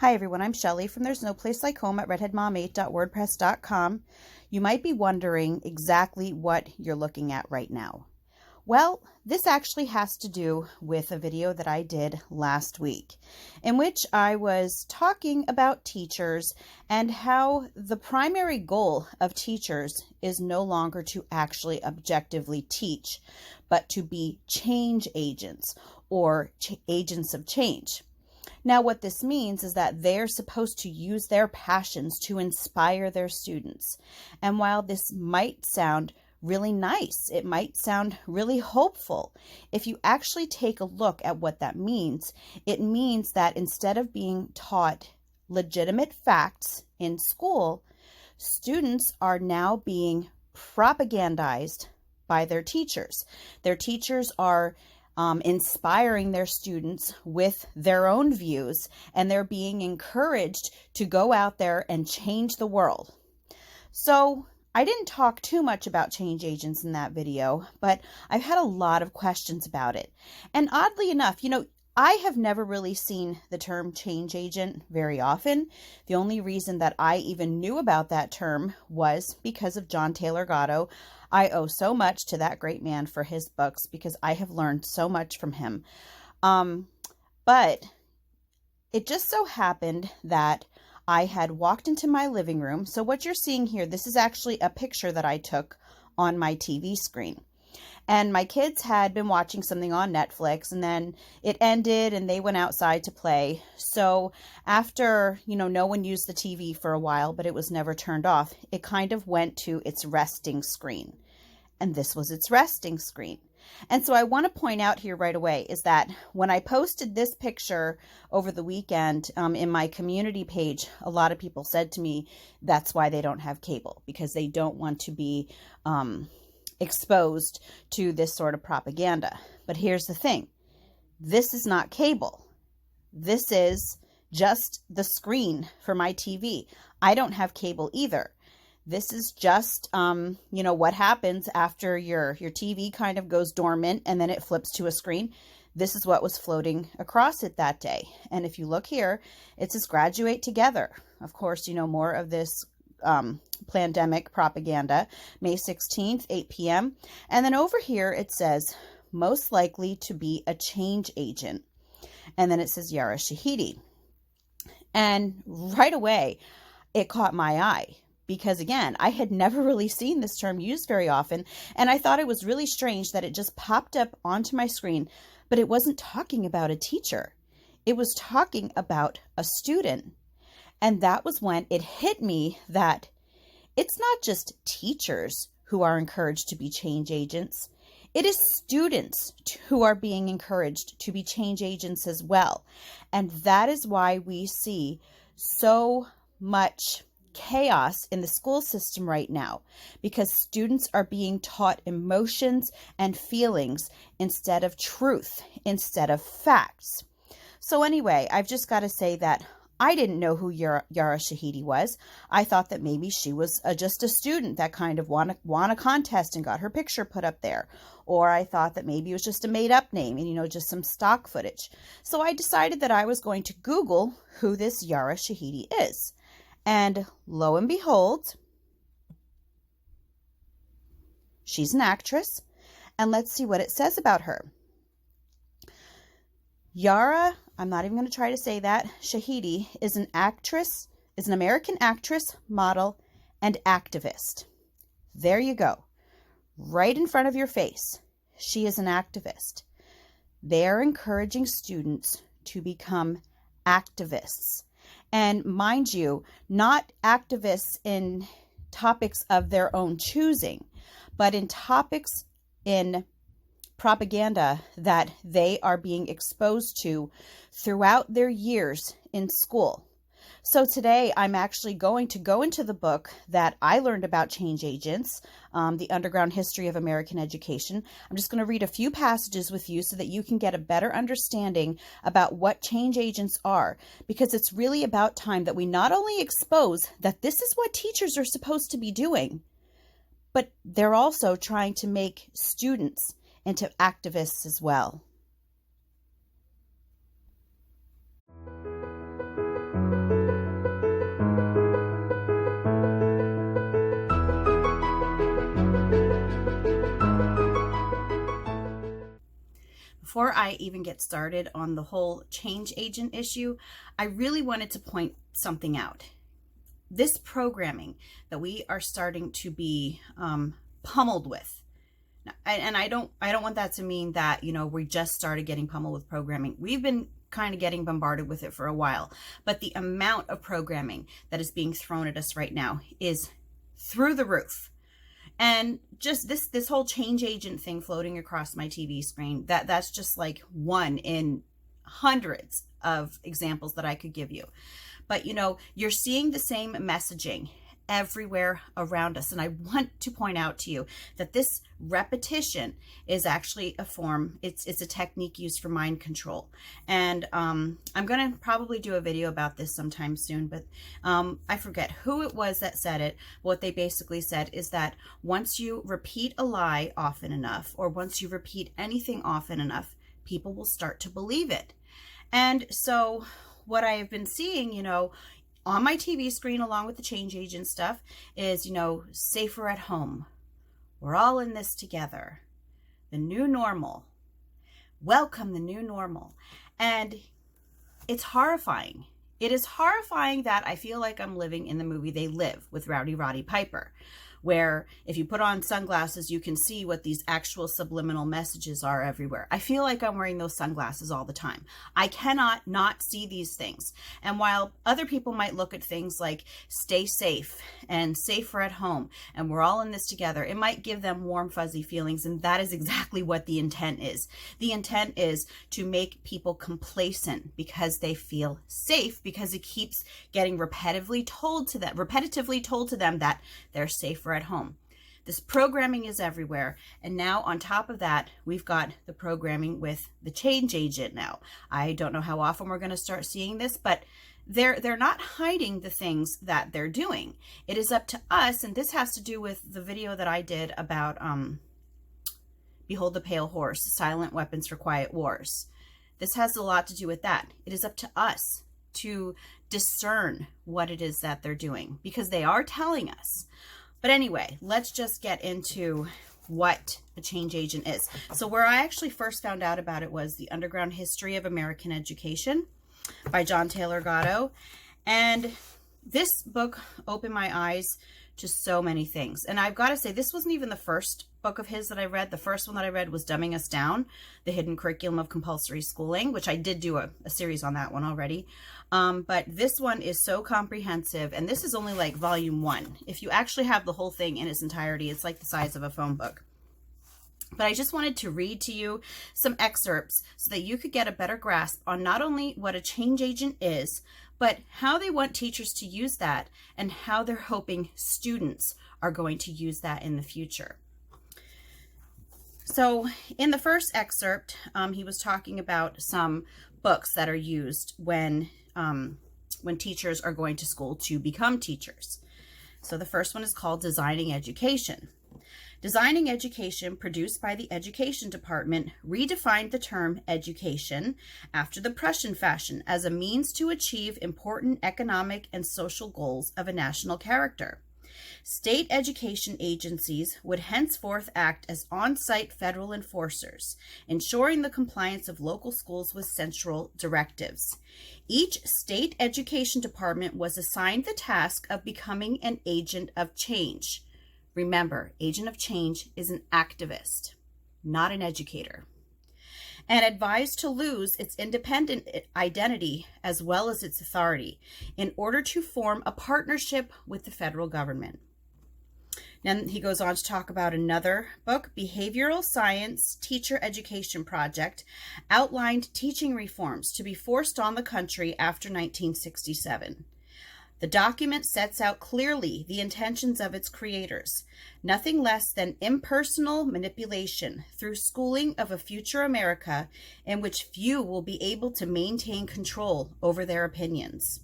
Hi everyone, I'm Shelly from There's No Place Like Home at redheadmom8.wordpress.com. You might be wondering exactly what you're looking at right now. Well, this actually has to do with a video that I did last week in which I was talking about teachers and how the primary goal of teachers is no longer to actually objectively teach, but to be change agents or agents of change. Now, what this means is that they're supposed to use their passions to inspire their students. And while this might sound really nice, it might sound really hopeful, if you actually take a look at what that means, it means that instead of being taught legitimate facts in school, students are now being propagandized by their teachers. Their teachers are inspiring their students with their own views, and they're being encouraged to go out there and change the world. So I didn't talk too much about change agents in that video, but I've had a lot of questions about it. And oddly enough, I have never really seen the term change agent very often. The only reason that I even knew about that term was because of John Taylor Gatto. I owe so much to that great man for his books because I have learned so much from him. But it just so happened that I had walked into my living room. So what you're seeing here, this is actually a picture that I took on my TV screen. And my kids had been watching something on Netflix, and then it ended and they went outside to play. So after, no one used the TV for a while, but it was never turned off, it kind of went to its resting screen. And this was its resting screen. And so I want to point out here right away is that when I posted this picture over the weekend in my community page, a lot of people said to me, that's why they don't have cable, because they don't want to be exposed to this sort of propaganda. But here's the thing. This is not cable. This is just the screen for my TV. I don't have cable either. This is just, what happens after your TV kind of goes dormant and then it flips to a screen. This is what was floating across it that day. And if you look here, it says graduate together. Of course, more of this pandemic propaganda, May 16th, 8 p.m. And then over here, it says most likely to be a change agent. And then it says Yara Shahidi. And right away, it caught my eye. Because again, I had never really seen this term used very often, and I thought it was really strange that it just popped up onto my screen, but it wasn't talking about a teacher. It was talking about a student. And that was when it hit me that it's not just teachers who are encouraged to be change agents. It is students who are being encouraged to be change agents as well. And that is why we see so much chaos in the school system right now, because students are being taught emotions and feelings instead of truth, instead of facts. So anyway, I've just got to say that I didn't know who Yara Shahidi was. I thought that maybe she was just a student that kind of won a contest and got her picture put up there. Or I thought that maybe it was just a made-up name and, just some stock footage. So I decided that I was going to Google who this Yara Shahidi is. And lo and behold, she's an actress. And let's see what it says about her. Yara, I'm not even going to try to say that, Shahidi is an American actress, model, and activist. There you go. Right in front of your face. She is an activist. They're encouraging students to become activists. And mind you, not activists in topics of their own choosing, but in topics in propaganda that they are being exposed to throughout their years in school. So today I'm actually going to go into the book that I learned about change agents, The Underground History of American Education. I'm just going to read a few passages with you so that you can get a better understanding about what change agents are, because it's really about time that we not only expose that this is what teachers are supposed to be doing, but they're also trying to make students into activists as well. before I even get started on the whole change agent issue, I really wanted to point something out. This programming that we are starting to be pummeled with, and I don't want that to mean that, you know, we just started getting pummeled with programming. We've been kind of getting bombarded with it for a while, but the amount of programming that is being thrown at us right now is through the roof. And just this whole change agent thing floating across my TV screen, that's just like one in hundreds of examples that I could give you. But, you know, you're seeing the same messaging everywhere around us. And I want to point out to you that this repetition is actually a form, it's a technique used for mind control. And I'm going to probably do a video about this sometime soon, but I forget who it was that said it. What they basically said is that once you repeat a lie often enough, or once you repeat anything often enough, people will start to believe it. And so what I have been seeing, you know, on my TV screen, along with the change agent stuff, is, you know, safer at home. We're all in this together. The new normal. Welcome the new normal. And it's horrifying. It is horrifying that I feel like I'm living in the movie They Live with Rowdy Roddy Piper, where if you put on sunglasses, you can see what these actual subliminal messages are everywhere. I feel like I'm wearing those sunglasses all the time. I cannot not see these things. And while other people might look at things like stay safe and safer at home and we're all in this together, it might give them warm, fuzzy feelings. And that is exactly what the intent is. The intent is to make people complacent because they feel safe, because it keeps getting repetitively told to them that they're safer at home. This programming is everywhere. And now on top of that, we've got the programming with the change agent now. I don't know how often we're going to start seeing this, but they're not hiding the things that they're doing. It is up to us, and this has to do with the video that I did about Behold the Pale Horse, Silent Weapons for Quiet Wars. This has a lot to do with that. It is up to us to discern what it is that they're doing, because they are telling us. But anyway, let's just get into what a change agent is. So where I actually first found out about it was The Underground History of American Education by John Taylor Gatto. And this book opened my eyes to so many things. And I've got to say, this wasn't even the first book of his that I read. The first one that I read was Dumbing Us Down, The Hidden Curriculum of Compulsory Schooling, which I did do a series on that one already. But this one is so comprehensive, and this is only like volume 1. If you actually have the whole thing in its entirety, it's like the size of a phone book. But I just wanted to read to you some excerpts so that you could get a better grasp on not only what a change agent is, but how they want teachers to use that and how they're hoping students are going to use that in the future. So in the first excerpt, he was talking about some books that are used when teachers are going to school to become teachers. So the first one is called Designing Education. Designing Education, produced by the Education Department, redefined the term education after the Prussian fashion as a means to achieve important economic and social goals of a national character. State education agencies would henceforth act as on-site federal enforcers, ensuring the compliance of local schools with central directives. Each state education department was assigned the task of becoming an agent of change. Remember, agent of change is an activist, not an educator. And advised to lose its independent identity as well as its authority in order to form a partnership with the federal government. Then he goes on to talk about another book, Behavioral Science Teacher Education Project, outlined teaching reforms to be forced on the country after 1967. The document sets out clearly the intentions of its creators, nothing less than impersonal manipulation through schooling of a future America in which few will be able to maintain control over their opinions.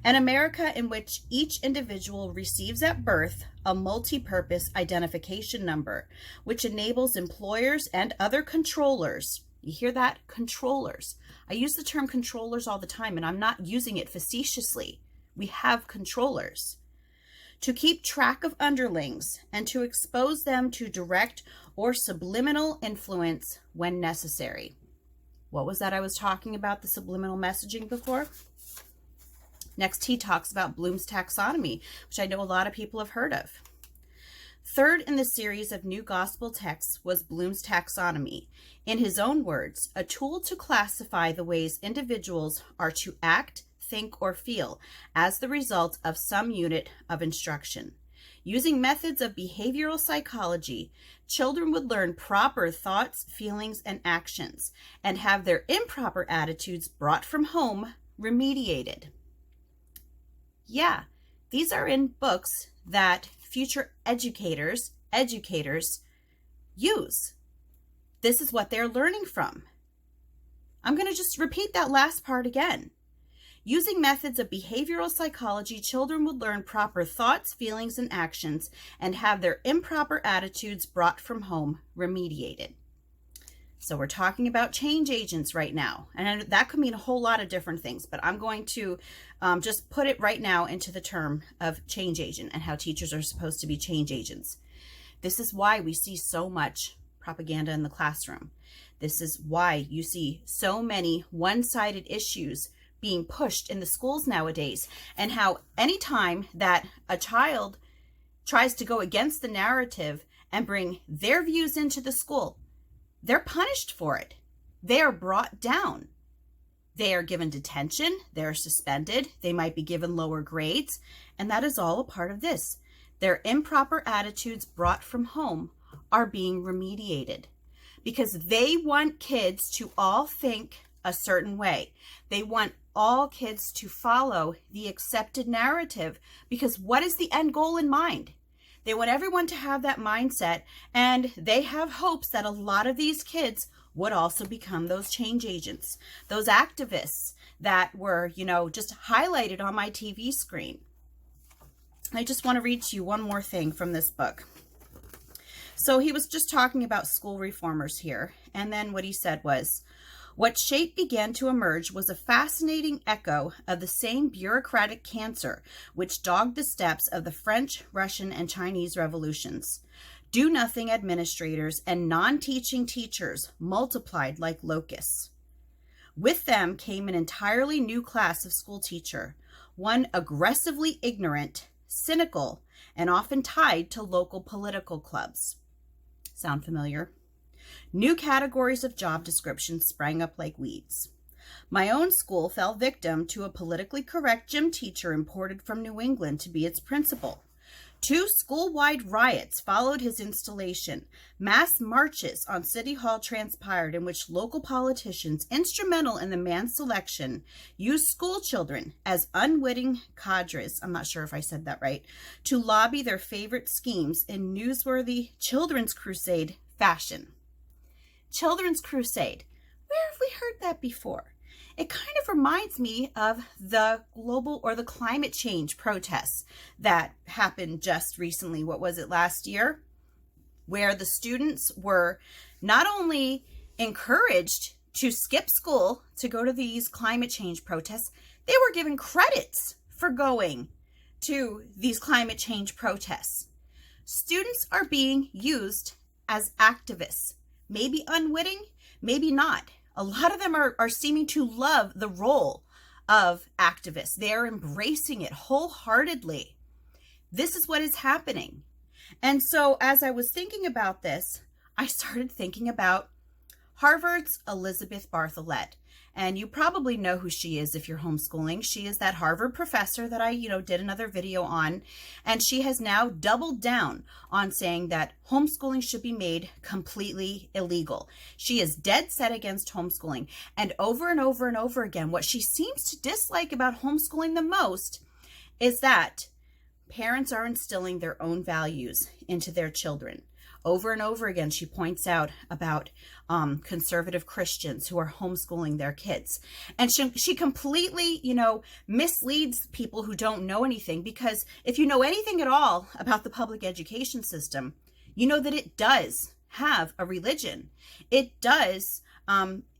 An America in which each individual receives at birth a multi-purpose identification number, which enables employers and other controllers, you hear that? Controllers. I use the term controllers all the time, and I'm not using it facetiously. We have controllers. To keep track of underlings and to expose them to direct or subliminal influence when necessary. What was that I was talking about, the subliminal messaging before? Next, he talks about Bloom's taxonomy, which I know a lot of people have heard of. Third in the series of new gospel texts was Bloom's taxonomy. In his own words, a tool to classify the ways individuals are to act, think, or feel as the result of some unit of instruction. Using methods of behavioral psychology, children would learn proper thoughts, feelings, and actions, and have their improper attitudes brought from home remediated. Yeah, these are in books that future educators use. This is what they're learning from. I'm going to just repeat that last part again. Using methods of behavioral psychology, children would learn proper thoughts, feelings, and actions, and have their improper attitudes brought from home remediated. So we're talking about change agents right now. And that could mean a whole lot of different things, but I'm going to just put it right now into the term of change agent and how teachers are supposed to be change agents. This is why we see so much propaganda in the classroom. This is why you see so many one-sided issues being pushed in the schools nowadays, and how anytime that a child tries to go against the narrative and bring their views into the school, they're punished for it. They are brought down. They are given detention. They're suspended. They might be given lower grades. And that is all a part of this. Their improper attitudes brought from home are being remediated because they want kids to all think a certain way. They want all kids to follow the accepted narrative because what is the end goal in mind? They want everyone to have that mindset, and they have hopes that a lot of these kids would also become those change agents, those activists that were, just highlighted on my TV screen. I just want to read to you one more thing from this book. So he was just talking about school reformers here, and then what he said was, what shape began to emerge was a fascinating echo of the same bureaucratic cancer which dogged the steps of the French, Russian, and Chinese revolutions. Do-nothing administrators and non-teaching teachers multiplied like locusts. With them came an entirely new class of school teacher, one aggressively ignorant, cynical, and often tied to local political clubs. Sound familiar? New categories of job descriptions sprang up like weeds. My own school fell victim to a politically correct gym teacher imported from New England to be its principal. 2 school-wide riots followed his installation. Mass marches on City Hall transpired in which local politicians, instrumental in the man's selection, used school children as unwitting cadres, I'm not sure if I said that right, to lobby their favorite schemes in newsworthy Children's Crusade fashion. Children's Crusade. Where have we heard that before? It kind of reminds me of the global or the climate change protests that happened just recently. What was it, last year? Where the students were not only encouraged to skip school to go to these climate change protests, they were given credits for going to these climate change protests. Students are being used as activists. Maybe unwitting, maybe not. A lot of them are seeming to love the role of activists. They are embracing it wholeheartedly. This is what is happening. And so as I was thinking about this, I started thinking about Harvard's Elizabeth Bartholet. And you probably know who she is if you're homeschooling. She is that Harvard professor that I, did another video on. And she has now doubled down on saying that homeschooling should be made completely illegal. She is dead set against homeschooling. And over and over and over again, what she seems to dislike about homeschooling the most is that parents are instilling their own values into their children. Over and over again, she points out about conservative Christians who are homeschooling their kids. And she completely, misleads people who don't know anything, because if you know anything at all about the public education system, you know that it does have a religion. It does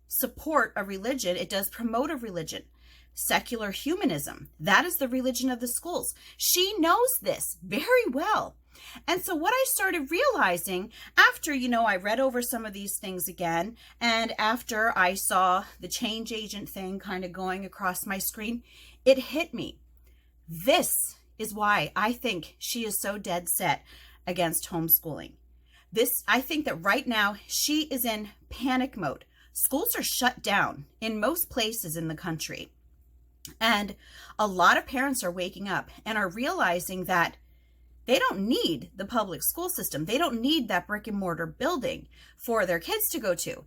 support a religion. It does promote a religion. secular humanism. That is the religion of the schools. She knows this very well. And so what I started realizing after, I read over some of these things again, and after I saw the change agent thing kind of going across my screen, it hit me. This is why I think she is so dead set against homeschooling. I think that right now she is in panic mode. Schools are shut down in most places in the country. And a lot of parents are waking up and are realizing that they don't need the public school system. They don't need that brick and mortar building for their kids to go to.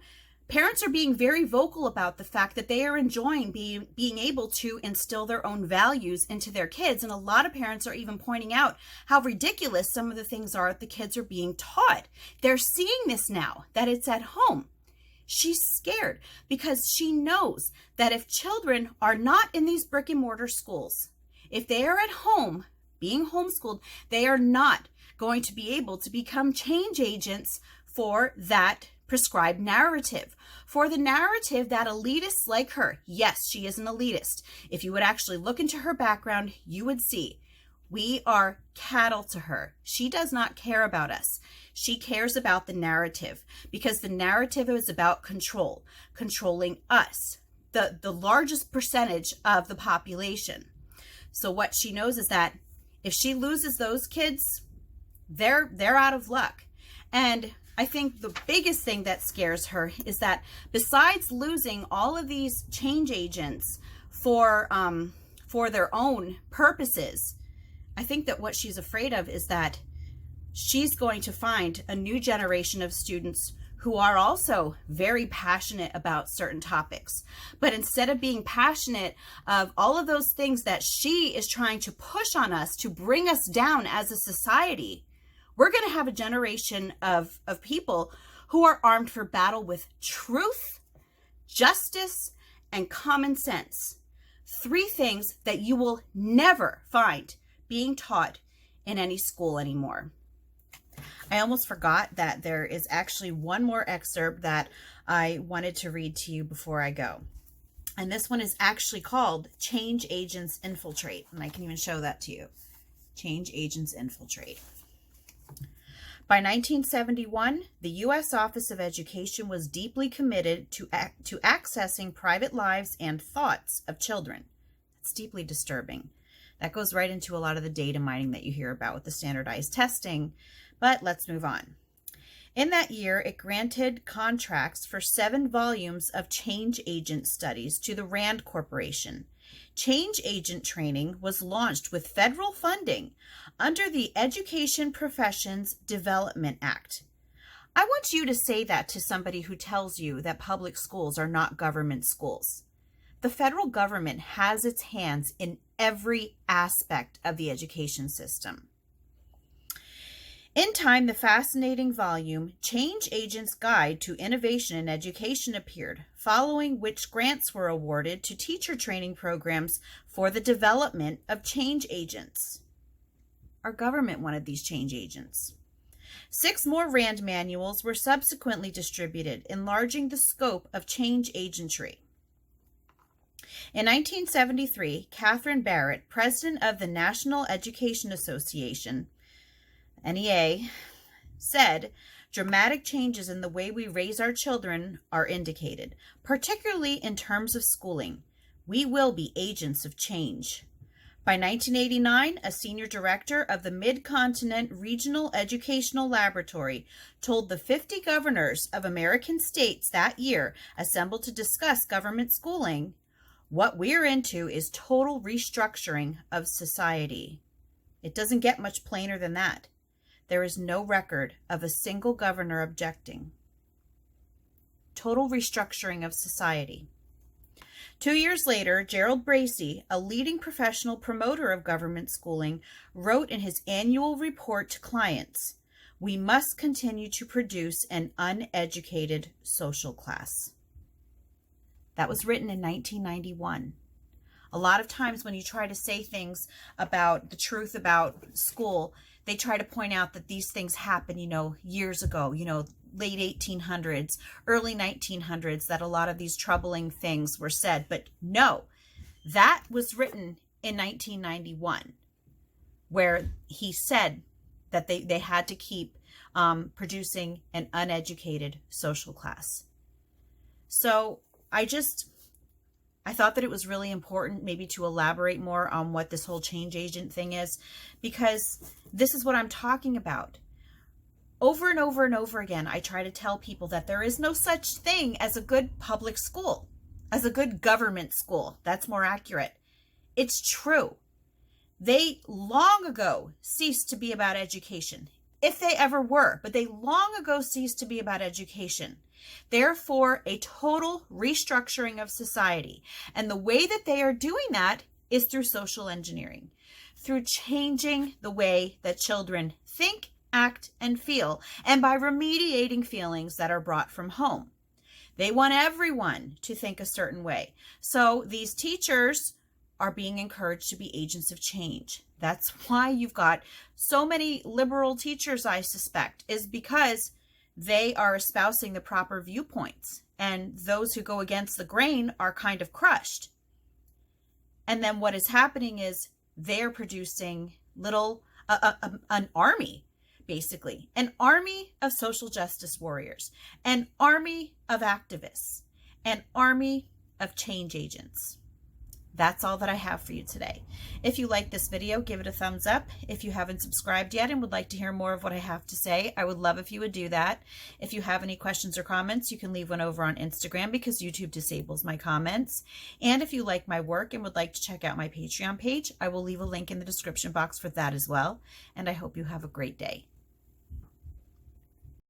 Parents are being very vocal about the fact that they are enjoying being able to instill their own values into their kids. And a lot of parents are even pointing out how ridiculous some of the things are that the kids are being taught. They're seeing this now, that it's at home. She's scared because she knows that if children are not in these brick and mortar schools, if they are at home being homeschooled, they are not going to be able to become change agents for that prescribed narrative, for the narrative that elitists like her. Yes, she is an elitist. If you would actually look into her background, you would see we are cattle to her. She does not care about us. She cares about the narrative because the narrative is about control, controlling us, the largest percentage of the population. So what she knows is that if she loses those kids, they're out of luck. And I think the biggest thing that scares her is that besides losing all of these change agents for their own purposes, I think that what she's afraid of is that she's going to find a new generation of students who are also very passionate about certain topics. But instead of being passionate of all of those things that she is trying to push on us to bring us down as a society, we're going to have a generation of people who are armed for battle with truth, justice, and common sense. 3 things that you will never find being taught in any school anymore. I almost forgot that there is actually one more excerpt that I wanted to read to you before I go. And this one is actually called Change Agents Infiltrate. And I can even show that to you. Change Agents Infiltrate. By 1971, the U.S. Office of Education was deeply committed to accessing private lives and thoughts of children. That's deeply disturbing. That goes right into a lot of the data mining that you hear about with the standardized testing. But let's move on. In that year, it granted contracts for 7 volumes of change agent studies to the Rand Corporation. Change agent training was launched with federal funding under the Education Professions Development Act. I want you to say that to somebody who tells you that public schools are not government schools. The federal government has its hands in every aspect of the education system. In time, the fascinating volume, Change Agents' Guide to Innovation in Education appeared, following which grants were awarded to teacher training programs for the development of change agents. Our government wanted these change agents. 6 more Rand manuals were subsequently distributed, enlarging the scope of change agentry. In 1973, Catherine Barrett, president of the National Education Association, NEA, said, dramatic changes in the way we raise our children are indicated, particularly in terms of schooling. We will be agents of change. By 1989, a senior director of the Mid-Continent Regional Educational Laboratory told the 50 governors of American states that year assembled to discuss government schooling, what we're into is total restructuring of society. It doesn't get much plainer than that. There is no record of a single governor objecting. Total restructuring of society. 2 years later, Gerald Bracey, a leading professional promoter of government schooling, wrote in his annual report to clients, "We must continue to produce an uneducated social class." That was written in 1991. A lot of times when you try to say things about the truth about school, they try to point out that these things happened, years ago, late 1800s, early 1900s, that a lot of these troubling things were said. But no, That was written in 1991, where he said that they had to keep producing an uneducated social class. So I thought that it was really important maybe to elaborate more on what this whole change agent thing is, because this is what I'm talking about. Over and over and over again, I try to tell people that there is no such thing as a good public school, as a good government school. That's more accurate. It's true. They long ago ceased to be about education, if they ever were, but they long ago ceased to be about education. Therefore, a total restructuring of society. And the way that they are doing that is through social engineering, through changing the way that children think, act, and feel, and by remediating feelings that are brought from home. They want everyone to think a certain way. So these teachers are being encouraged to be agents of change. That's why you've got so many liberal teachers, I suspect, is because they are espousing the proper viewpoints, and those who go against the grain are kind of crushed. And then what is happening is they're producing an army, basically, an army of social justice warriors, an army of activists, an army of change agents. That's all that I have for you today. If you like this video, give it a thumbs up. If you haven't subscribed yet and would like to hear more of what I have to say, I would love if you would do that. If you have any questions or comments, you can leave one over on Instagram because YouTube disables my comments. And if you like my work and would like to check out my Patreon page, I will leave a link in the description box for that as well. And I hope you have a great day.